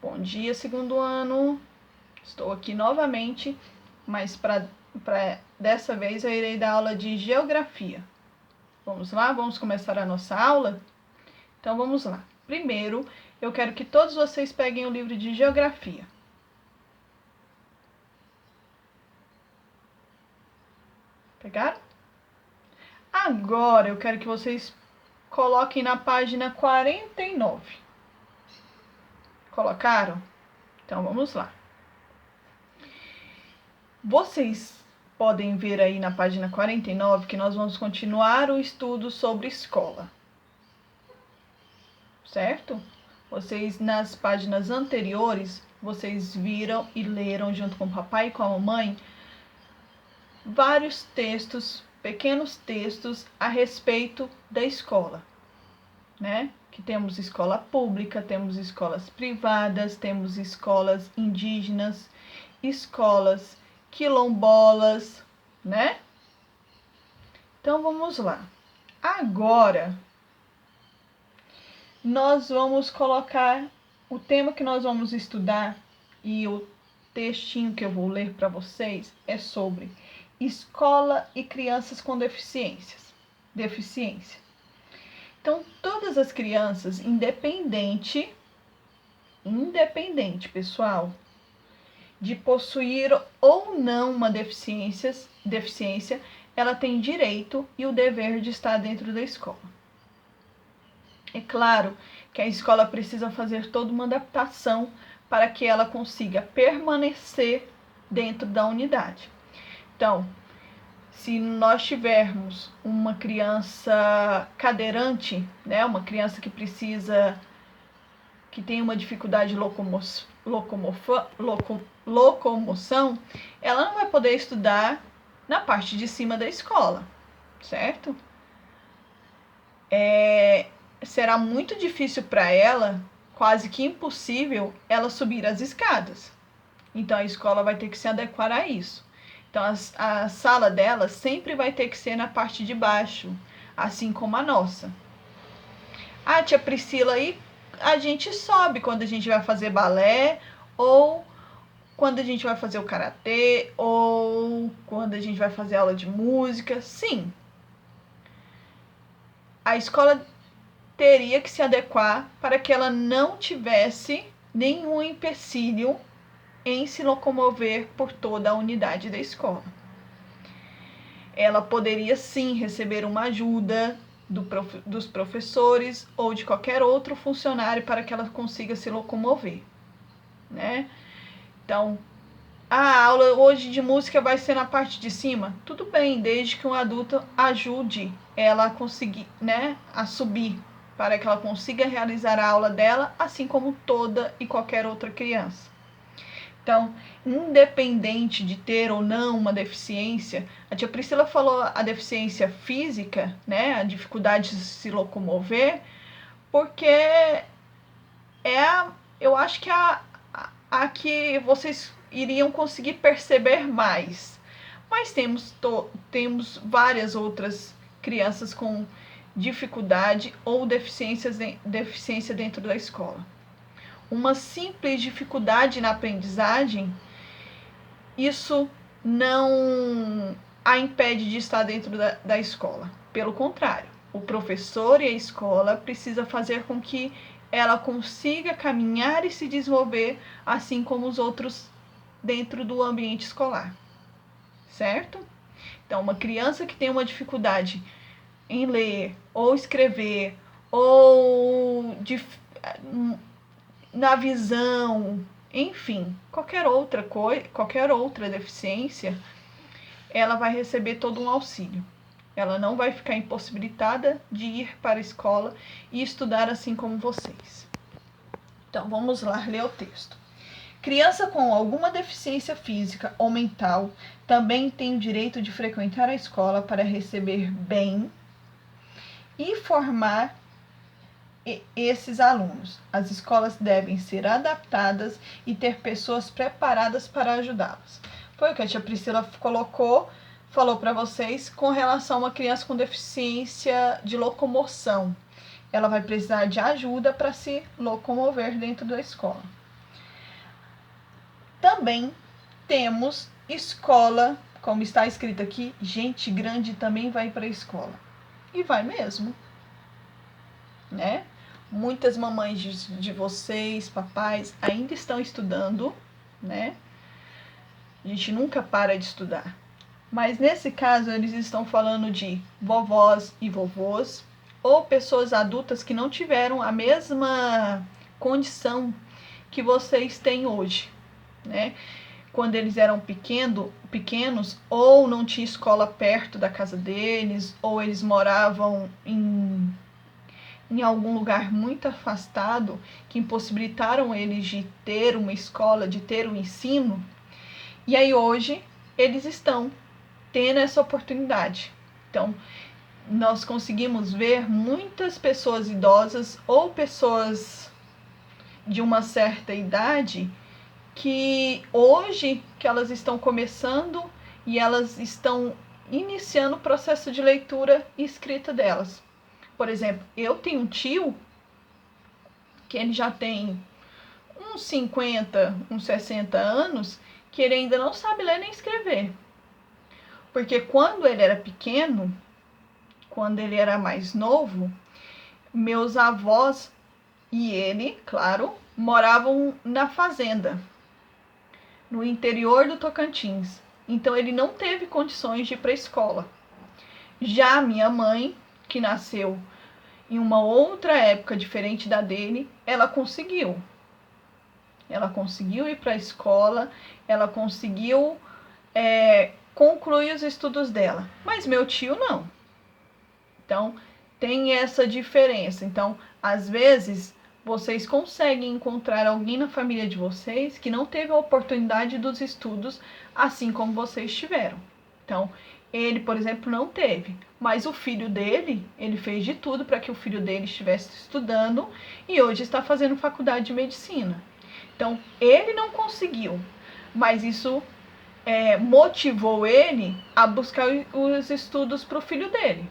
Bom dia, segundo ano. Estou aqui novamente, mas dessa vez eu irei dar aula de geografia. Vamos lá? Vamos começar a nossa aula? Então vamos lá. Primeiro, eu quero que todos vocês peguem o livro de geografia. Pegaram? Agora eu quero que vocês coloquem na página 49. Colocaram? Então vamos lá. Vocês podem ver aí na página 49 que nós vamos continuar o estudo sobre escola. Certo? Vocês, nas páginas anteriores, vocês viram e leram junto com o papai e com a mamãe vários textos, pequenos textos a respeito da escola, né? Que temos escola pública, temos escolas privadas, temos escolas indígenas, escolas quilombolas, né? Então vamos lá. Agora nós vamos colocar o tema que nós vamos estudar e o textinho que eu vou ler para vocês é sobre escola e crianças com deficiência. Então, todas as crianças, independente, pessoal, de possuir ou não uma deficiência, ela tem direito e o dever de estar dentro da escola. É claro que a escola precisa fazer toda uma adaptação para que ela consiga permanecer dentro da unidade. Então, se nós tivermos uma criança cadeirante, né, uma criança que tem uma dificuldade de locomoção, ela não vai poder estudar na parte de cima da escola, certo? Será muito difícil para ela, quase que impossível, ela subir as escadas. Então a escola vai ter que se adequar a isso. Então a sala dela sempre vai ter que ser na parte de baixo, assim como a nossa. Ah, tia Priscila, aí a gente sobe quando a gente vai fazer balé, ou quando a gente vai fazer o karatê, ou quando a gente vai fazer aula de música. Sim, a escola teria que se adequar para que ela não tivesse nenhum empecilho em se locomover por toda a unidade da escola. Ela poderia sim receber uma ajuda dos professores ou de qualquer outro funcionário para que ela consiga se locomover, né? Então, a aula hoje de música vai ser na parte de cima? Tudo bem, desde que um adulto ajude ela a conseguir, né, a subir, para que ela consiga realizar a aula dela, assim como toda e qualquer outra criança. Então, independente de ter ou não uma deficiência, a tia Priscila falou a deficiência física, né, a dificuldade de se locomover, porque eu acho que a que vocês iriam conseguir perceber mais. Mas temos várias outras crianças com dificuldade ou deficiência dentro da escola. Uma simples dificuldade na aprendizagem, isso não a impede de estar dentro da escola. Pelo contrário, o professor e a escola precisam fazer com que ela consiga caminhar e se desenvolver assim como os outros dentro do ambiente escolar, certo? Então, uma criança que tem uma dificuldade em ler ou escrever ou na visão, enfim, qualquer outra deficiência, ela vai receber todo um auxílio. Ela não vai ficar impossibilitada de ir para a escola e estudar assim como vocês. Então, vamos lá ler o texto. Criança com alguma deficiência física ou mental também tem o direito de frequentar a escola para receber bem e formar esses alunos. As escolas devem ser adaptadas e ter pessoas preparadas para ajudá-los. Foi o que a tia Priscila falou para vocês com relação a uma criança com deficiência de locomoção. Ela vai precisar de ajuda para se locomover dentro da escola. também temos escola, como está escrito aqui, gente grande também vai para a escola. E vai mesmo, né? Muitas mamães de vocês, papais, ainda estão estudando, né? A gente nunca para de estudar. Mas nesse caso, eles estão falando de vovós e vovôs, ou pessoas adultas que não tiveram a mesma condição que vocês têm hoje, né? Quando eles eram pequenos, ou não tinha escola perto da casa deles, ou eles moravam em algum lugar muito afastado, que impossibilitaram eles de ter uma escola, de ter um ensino. E aí hoje eles estão tendo essa oportunidade. Então, nós conseguimos ver muitas pessoas idosas ou pessoas de uma certa idade que hoje que elas estão começando e elas estão iniciando o processo de leitura e escrita delas. Por exemplo, eu tenho um tio que ele já tem uns 50, uns 60 anos, que ele ainda não sabe ler nem escrever. Porque quando ele era pequeno, quando ele era mais novo, meus avós e ele, claro, moravam na fazenda, no interior do Tocantins. Então ele não teve condições de ir para a escola. Já minha mãe, que nasceu em uma outra época diferente da dele, ela conseguiu. Ela conseguiu ir para a escola, ela conseguiu concluir os estudos dela. Mas meu tio não. Então, tem essa diferença. Então, às vezes, vocês conseguem encontrar alguém na família de vocês que não teve a oportunidade dos estudos assim como vocês tiveram. Então, ele, por exemplo, não teve, mas o filho dele, ele fez de tudo para que o filho dele estivesse estudando e hoje está fazendo faculdade de medicina. Então, ele não conseguiu, mas isso motivou ele a buscar os estudos para o filho dele.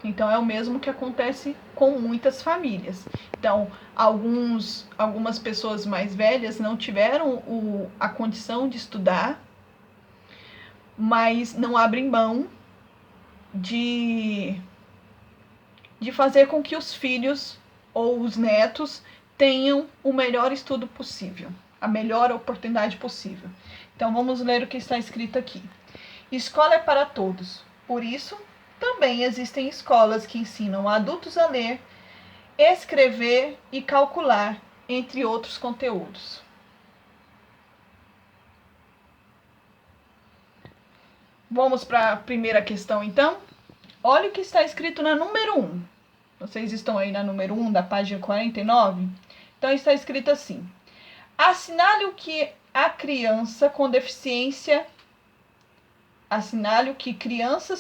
Então, é o mesmo que acontece com muitas famílias. Então, algumas pessoas mais velhas não tiveram a condição de estudar, mas não abrem mão de fazer com que os filhos ou os netos tenham o melhor estudo possível, a melhor oportunidade possível. Então, vamos ler o que está escrito aqui. Escola é para todos, por isso, também existem escolas que ensinam adultos a ler, escrever e calcular, entre outros conteúdos. Vamos para a primeira questão, então? Olha o que está escrito na número 1. Vocês estão aí na número 1 da página 49? Então, está escrito assim. Assinale o que crianças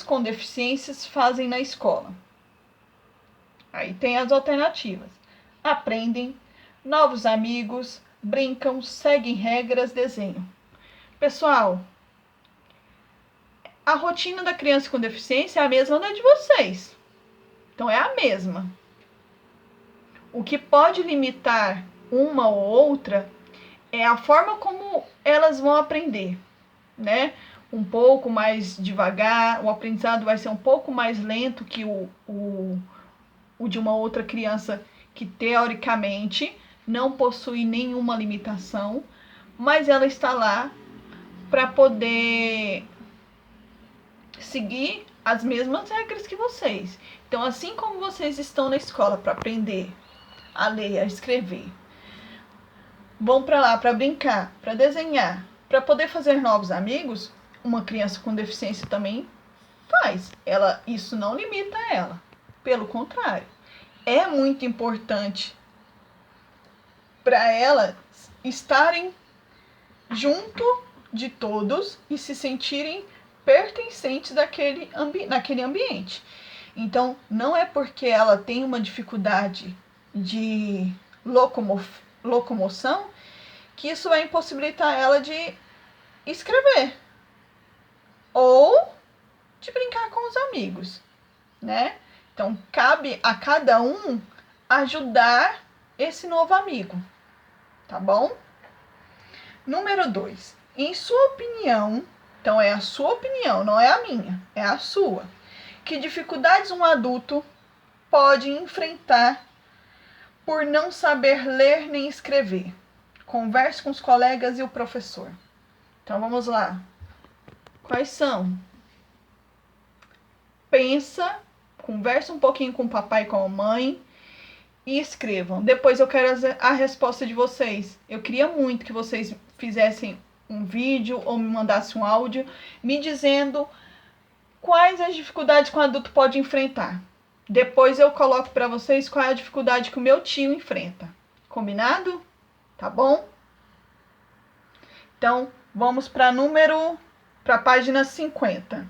com deficiências fazem na escola. Aí tem as alternativas. Aprendem, novos amigos, brincam, seguem regras, desenham. Pessoal, a rotina da criança com deficiência é a mesma da de vocês. Então, é a mesma. O que pode limitar uma ou outra é a forma como elas vão aprender, né? Um pouco mais devagar, o aprendizado vai ser um pouco mais lento que o de uma outra criança que, teoricamente, não possui nenhuma limitação, mas ela está lá para poder seguir as mesmas regras que vocês. Então, assim como vocês estão na escola para aprender a ler, a escrever, vão para lá para brincar, para desenhar, para poder fazer novos amigos, uma criança com deficiência também faz. Isso não limita ela. Pelo contrário, é muito importante para elas estarem junto de todos e se sentirem pertencentes naquele ambiente. Então, não é porque ela tem uma dificuldade de locomoção que isso vai impossibilitar ela de escrever ou de brincar com os amigos, né? Então, cabe a cada um ajudar esse novo amigo, tá bom? Número 2. Em sua opinião, então é a sua opinião, não é a minha, é a sua. Que dificuldades um adulto pode enfrentar por não saber ler nem escrever? Converse com os colegas e o professor. Então vamos lá. Quais são? Pensa, conversa um pouquinho com o papai e com a mãe e escrevam. Depois eu quero a resposta de vocês. Eu queria muito que vocês fizessem um vídeo ou me mandassem um áudio me dizendo quais as dificuldades que um adulto pode enfrentar. Depois eu coloco para vocês qual é a dificuldade que o meu tio enfrenta. Combinado? Tá bom? Então, vamos para a página 50.